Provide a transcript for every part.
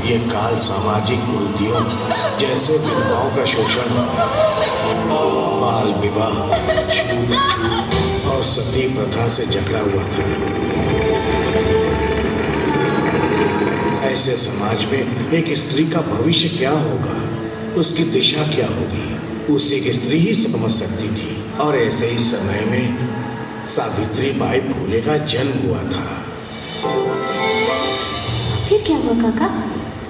ये काल सामाजिक कुरीतियों जैसे विधवाओं का शोषण, बाल विवाह, छूत और सती प्रथा से जकड़ा हुआ था। ऐसे समाज में एक स्त्री का भविष्य क्या होगा, उसकी दिशा क्या होगी, उसे एक स्त्री ही समझ सकती थी। और ऐसे ही समय में सावित्री बाई फुले का जन्म हुआ था। फिर क्या हुआ काका?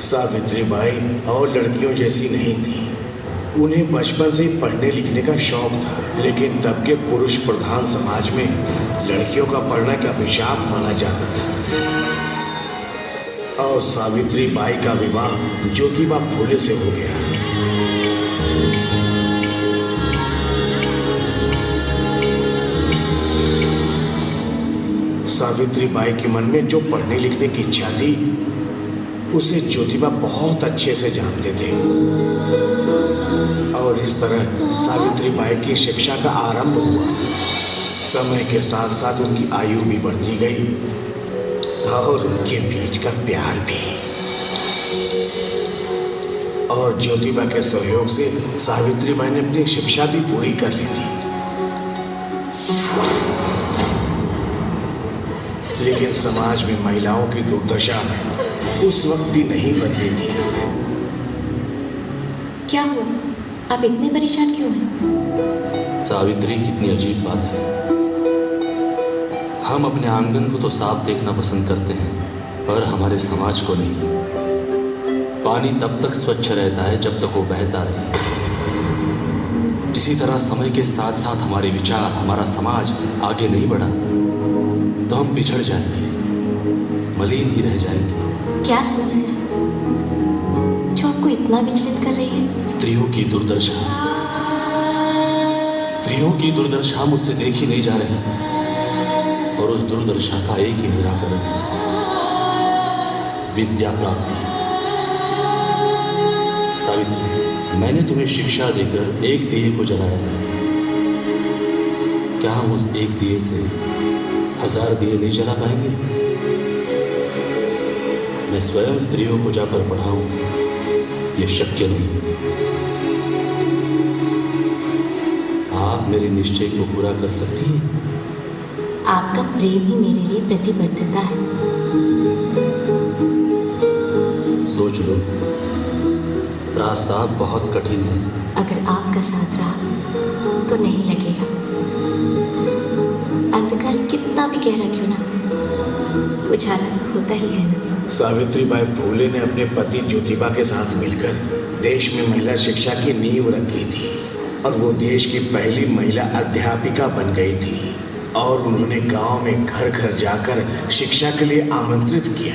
सावित्री बाई और लड़कियों जैसी नहीं थी। उन्हें बचपन से ही पढ़ने लिखने का शौक था, लेकिन तब के पुरुष प्रधान समाज में लड़कियों का पढ़ना का अभिशाप माना जाता था। और सावित्री बाई का विवाह ज्योतिबा फुले से हो गया। सावित्री बाई के मन में जो पढ़ने लिखने की इच्छा थी, उसे ज्योतिबा बहुत अच्छे से जानते थे। और इस तरह सावित्री बाई की शिक्षा का आरंभ हुआ। समय के साथ साथ उनकी आयु भी बढ़ती गई और उनके बीच का प्यार भी। और ज्योतिबा के सहयोग से सावित्री बाई ने अपनी शिक्षा भी पूरी कर ली थी। लेकिन समाज में महिलाओं की दुर्दशा उस वक्त भी नहीं बदली थी। क्या हुआ? आप इतने परेशान क्यों हैं? सावित्री, कितनी अजीब बात है। हम अपने आंगन को तो साफ देखना पसंद करते हैं, पर हमारे समाज को नहीं। पानी तब तक स्वच्छ रहता है जब तक वो बहता रहे। इसी तरह समय के साथ साथ हमारे विचार, हमारा समाज आगे नहीं बढ़ा तो हम पिछड़ जाएंगे, मलिन ही रह जाएंगे। क्या समस्या जो आपको इतना विचलित कर रही है? स्त्रियों की दुर्दशा। स्त्रियों की दुर्दशा मुझसे देखी नहीं जा रही, और उस दुर्दशा का एक ही निराकरण है, विद्या प्राप्ति। सावित्री, मैंने तुम्हें शिक्षा देकर एक दिए को जलाया है। क्या हम उस एक दिए से 1000 दिए नहीं जला पाएंगे? मैं स्वयं स्त्रियों को जाकर पढ़ाऊं, ये शक्य नहीं। आप मेरे निश्चय को पूरा कर सकती हैं? आपका प्रेम ही मेरे लिए प्रतिबद्धता है। सोच लो, रास्ता बहुत कठिन है। अगर आपका साथ रहा तो नहीं लगेगा। अंधकार कितना भी गहरा क्यों ना, उजाला तो होता ही है ना। सावित्री बाई फुले ने अपने पति ज्योतिबा के साथ मिलकर देश में महिला शिक्षा की नींव रखी थी, और वो देश की पहली महिला अध्यापिका बन गई थी। और उन्होंने गांव में घर घर जाकर शिक्षा के लिए आमंत्रित किया।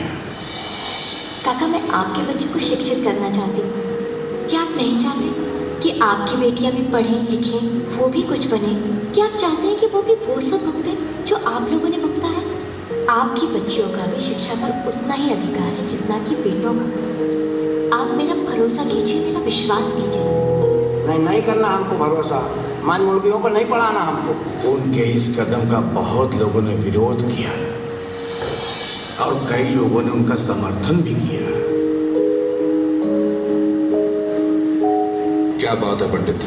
काका, मैं आपके बच्चे को शिक्षित करना चाहती हूँ। क्या आप नहीं चाहते कि आपकी बेटियां भी पढ़ें लिखें, वो भी कुछ बने? क्या आप चाहते हैं कि वो भी वो सब भुगतें जो आप लोगों ने भुगता है? आपकी बच्चियों का भी शिक्षा पर उतना ही अधिकार है जितना कि बेटों का। आप मेरा भरोसा कीजिए, मेरा विश्वास कीजिए। नहीं करना हमको भरोसा। मान मुर्गियों को नहीं पढ़ाना हमको। उनके इस कदम का बहुत लोगों ने विरोध किया और कई लोगों ने उनका समर्थन भी किया। क्या बात है पंडित,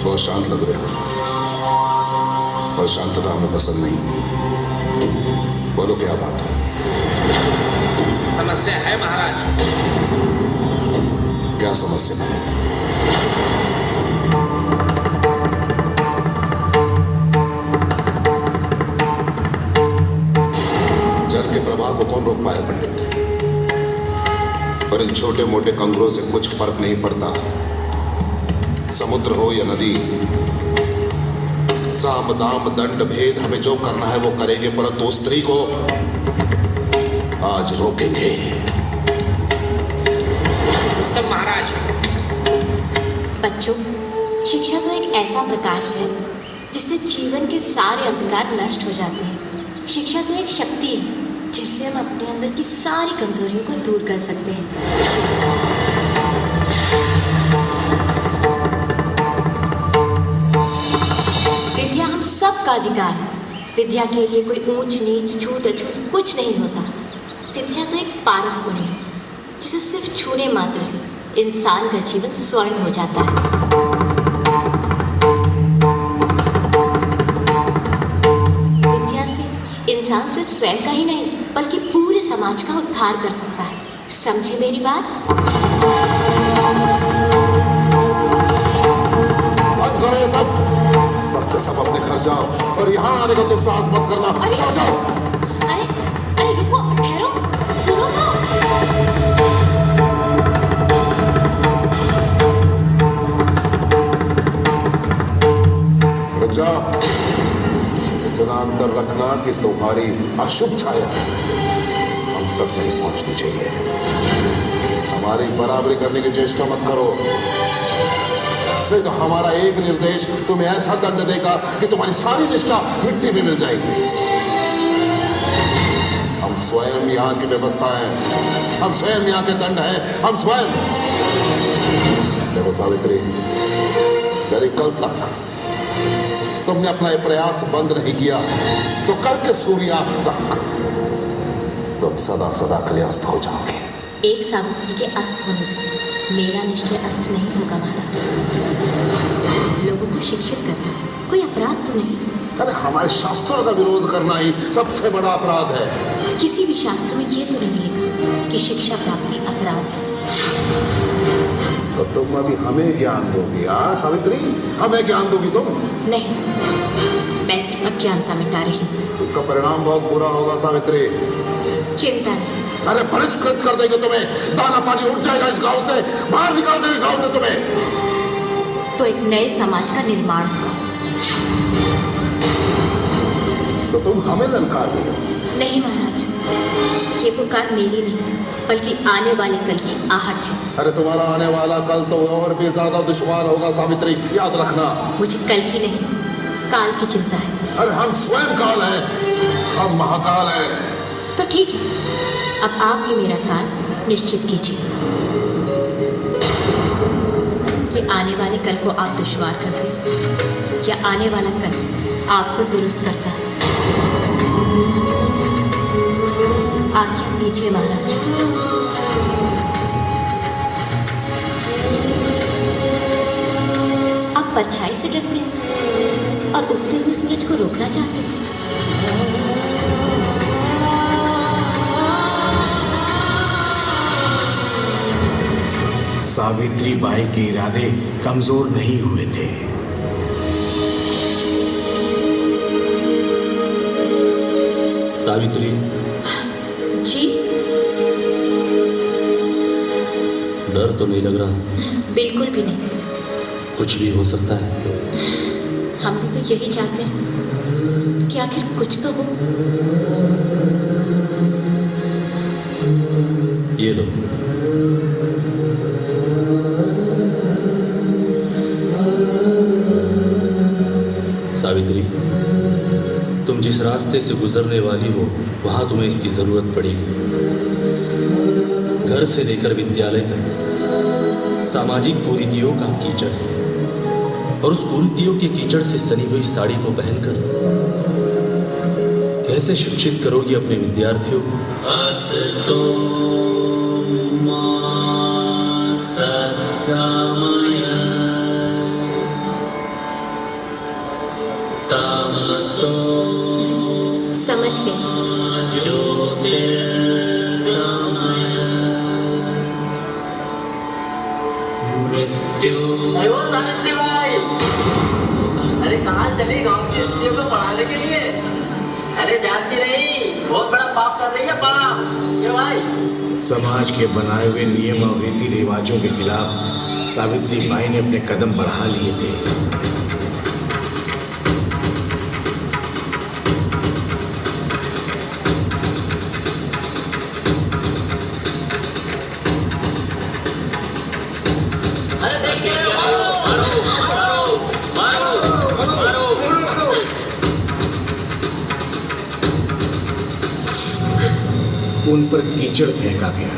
बहुत शांत लग रहे हो। और शांतता हमें पसंद नहीं। बोलो क्या बात है? समस्या है महाराज। क्या समस्या है? जल के प्रवाह को कौन रोक पाया पंडित? पर इन छोटे मोटे कंगरों से कुछ फर्क नहीं पड़ता। समुद्र हो या नदी, साम दाम दंड भेद, हमें जो करना है वो करेंगे, परंतु स्त्री को आज रोकेंगे। उत्तम महाराज। बच्चों, शिक्षा तो एक ऐसा प्रकाश है जिससे जीवन के सारे अंधकार नष्ट हो जाते हैं। शिक्षा तो एक शक्ति है जिससे हम अपने अंदर की सारी कमजोरियों को दूर कर सकते हैं। विद्या हम सबका अधिकार है। विद्या के लिए कोई ऊंच नीच, छूत अछूत कुछ नहीं होता। विद्या तो एक पारस मुनि है जिसे सिर्फ छूने मात्र से इंसान का जीवन स्वर्ण हो जाता है। विद्या से इंसान सिर्फ स्वयं का ही नहीं बल्कि पूरे समाज का उद्धार कर सकता है। समझे मेरी बात? बंद करो ये सब के सब अपने घर जाओ और यहाँ आने का तो साहस मत करना। जाओ जाओ। अरे रुको, ठहरो, सुनो तो। रुक जा। इतना अंतर रखना कि तुम्हारी अशुभ छाया हम तक नहीं पहुंचनी चाहिए। हमारी बराबरी करने की चेष्टा मत करो, नहीं तो हमारा एक निर्देश तुम्हें ऐसा दंड देगा कि तुम्हारी सारी निष्ठा मिट्टी में मिल जाएगी। हम स्वयं यहाँ की व्यवस्था है, हम स्वयं यहाँ के दंड हैं, हम स्वयं। देखो सावित्री, यदि कल तक तुमने अपना ये प्रयास बंद नहीं किया तो कल के सूर्यास्त तक तुम सदा सदा के लिए अस्त हो जाओगे। एक सावित्री के अस्त होने से मेरा निश्चय अस्त नहीं होगा महाराज। लोगों को शिक्षित करना कोई अपराध तो नहीं। अरे हमारे शास्त्रों का विरोध करना ही सबसे बड़ा अपराध है। किसी भी शास्त्र में ये तो नहीं लिखा कि शिक्षा प्राप्ति अपराध है। तो तुम अभी हमें ज्ञान दोगी? हाँ सावित्री, हमें ज्ञान दोगी तुम? नहीं, मैं सिर्फ अज्ञानता मिटा रही हूँ। इसका परिणाम बहुत बुरा होगा सावित्री। चिंता नहीं। अरे बहिष्कृत कर देंगे तुम्हें, दाना पानी उठ जाएगा इस गांव से, बाहर निकाल देंगे गांव से तुम्हें। तो एक नए समाज का निर्माण होगा। तो तुम हमें ललकार रही हो? नहीं महाराज, ये पुकार मेरी नहीं बल्कि आने वाले कल की आहट है। अरे तुम्हारा आने वाला कल तो और भी ज्यादा दुश्वार होगा सावित्री, याद रखना। मुझे कल की नहीं काल की चिंता है। अरे हम स्वयं काल हैं, हम महाकाल हैं। तो ठीक है, अब आप ही मेरा काल निश्चित कीजिए कि आने वाले कल को आप दुश्वार करते हैं या आने वाला कल आपको दुरुस्त करता है। आज्ञा दीजिए महाराज। आप परछाई से डरते हैं और उगते हुए सूरज को रोकना चाहते हैं। सावित्री बाई के इरादे कमजोर नहीं हुए थे। सावित्री जी? डर तो नहीं लग रहा? बिल्कुल भी नहीं। कुछ भी हो सकता है। हम भी तो यही चाहते हैं कि आखिर कुछ तो हो। ये लो। सावित्री, तुम जिस रास्ते से गुजरने वाली हो वहां तुम्हें इसकी जरूरत पड़ेगी। घर से लेकर विद्यालय तक सामाजिक कुरीतियों का कीचड़ है और उस कुरीतियों के कीचड़ से सनी हुई साड़ी को पहनकर कैसे शिक्षित करोगी अपने विद्यार्थियों को? समझ गए। अरे वो सावित्री भाई, अरे कहाँ चली गांव की स्त्रियों को पढ़ाने के लिए? अरे जानती नहीं, बहुत बड़ा पाप कर रही है पाप। ये भाई समाज के बनाए हुए नियम और रीति रिवाजों के खिलाफ सावित्री बाई ने अपने कदम बढ़ा लिए थे। उन पर कीचड़ फेंका गया।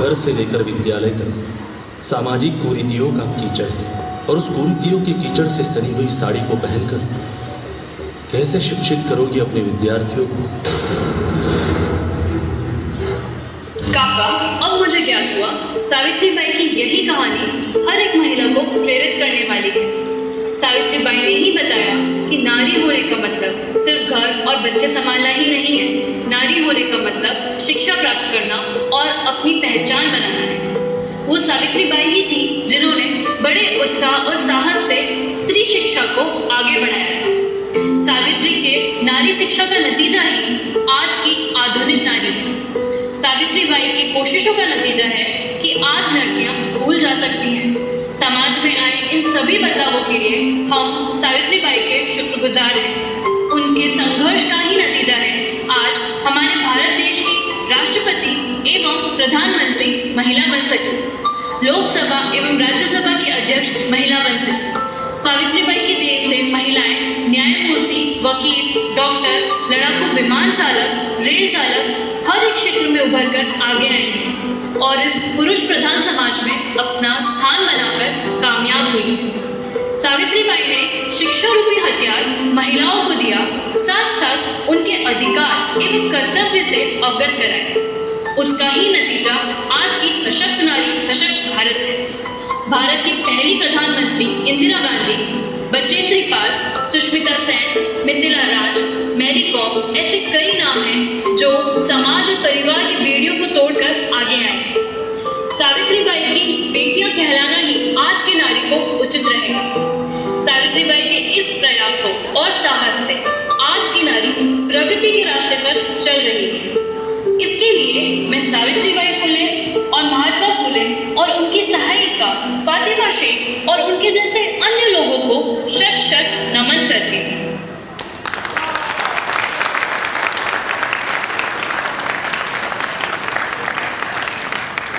घर से लेकर विद्यालय तक सामाजिक कुरीतियों का कीचड़ है, और उस कुरीतियों के कीचड़ से सनी हुई साड़ी को पहनकर कैसे शिक्षित करोगी अपने विद्यार्थियों को? काका, अब मुझे ज्ञात हुआ सावित्रीबाई की यही कहानी हर एक महिला को प्रेरित करने वाली है। सावित्रीबाई ने ही बताया कि नारी होने का मतलब सिर्फ घर और बच्चे संभालना ही नहीं है। नारी होने का मतलब शिक्षा प्राप्त करना और अपनी पहचान बनाना है। वो सावित्रीबाई ही थी जिन्होंने बड़े उत्साह और साहस से स्त्री शिक्षा को आगे बढ़ाया था। सावित्री के नारी शिक्षा का नतीजा ही आज की आधुनिक नारी है। सावित्रीबाई की कोशिशों का नतीजा है कि आज लड़कियां स्कूल जा सकती हैं। समाज में आए इन सभी बदलावों के लिए हम सावित्रीबाई के शुक्रगुजार हैं। उनके संघर्ष का ही नतीजा है आज हमारे भारत देश की राष्ट्रपति एवं प्रधानमंत्री महिला बन सकी, लोकसभा एवं राज्यसभा की अध्यक्ष महिला बन सकी। सावित्रीबाई की देन से महिलाएं न्यायमूर्ति, वकील, डॉक्टर, लड़ाकू विमान चालक, रेल चालक हर एक क्षेत्र में उभर कर आगे आई हैं और इस पुरुष प्रधान समाज में अपना स्थान बनाकर कामयाब हुई। सावित्रीबाई ने शिक्षा रूपी हथियार महिलाओं को दिया, साथ साथ उनके अधिकार एवं कर्तव्य से अवगत कराया। उसका ही नतीजा आज की सशक्त नारी सशक्त भारत है। भारत की पहली प्रधानमंत्री इंदिरा गांधी, बचेंद्री पाल, सुष्मिता सेन, मिथिला राज, मैरी कॉम ऐसे कई नाम हैं जो समाज और परिवार की बेड़ियों को तोड़कर आगे आए। सावित्रीबाई की बेटियां कहलाना ही आज की नारी को उचित रहेगा। सावित्रीबाई के इस प्रयासों और साहस से आज की नारी प्रगति के रास्ते पर चल रही है। इसके लिए मैं सावित्रीबाई फुले और महात्मा फुले और उनकी सहायिका फातिमा शेख और उनके जैसे अन्य लोगों को शत शत नमन करती हूँ।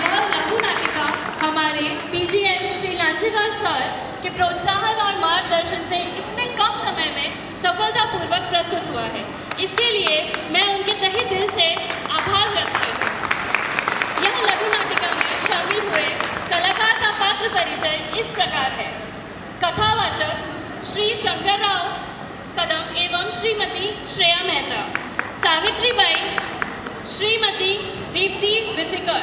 यह लघु नाटिका हमारे पीजीएम श्री लांचेवाल सर के प्रोत्साहन और मार्गदर्शन से इतने कम समय में सफलतापूर्वक प्रस्तुत हुआ है। इसके लिए मैं उनके तहे दिल से आभार व्यक्त करती हूँ। यह लघु नाटिका में शामिल हुए कलाकार का पात्र परिचय इस प्रकार है। कथावाचक श्री शंकरराव कदम एवं श्रीमती श्रेया मेहता। सावित्रीबाई श्रीमती दीप्ति विसिकर।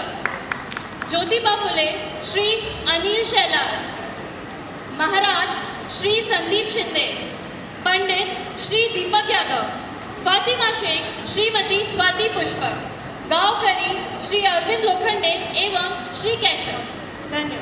ज्योतिबा फुले श्री अनिल शैलाल। महाराज श्री संदीप शिंदे। पंडित श्री दीपक यादव। फातिमा शेख श्रीमती स्वाति पुष्पक। गांवकरी श्री अरविंद लोखंडे एवं श्री केशव। धन्यवाद।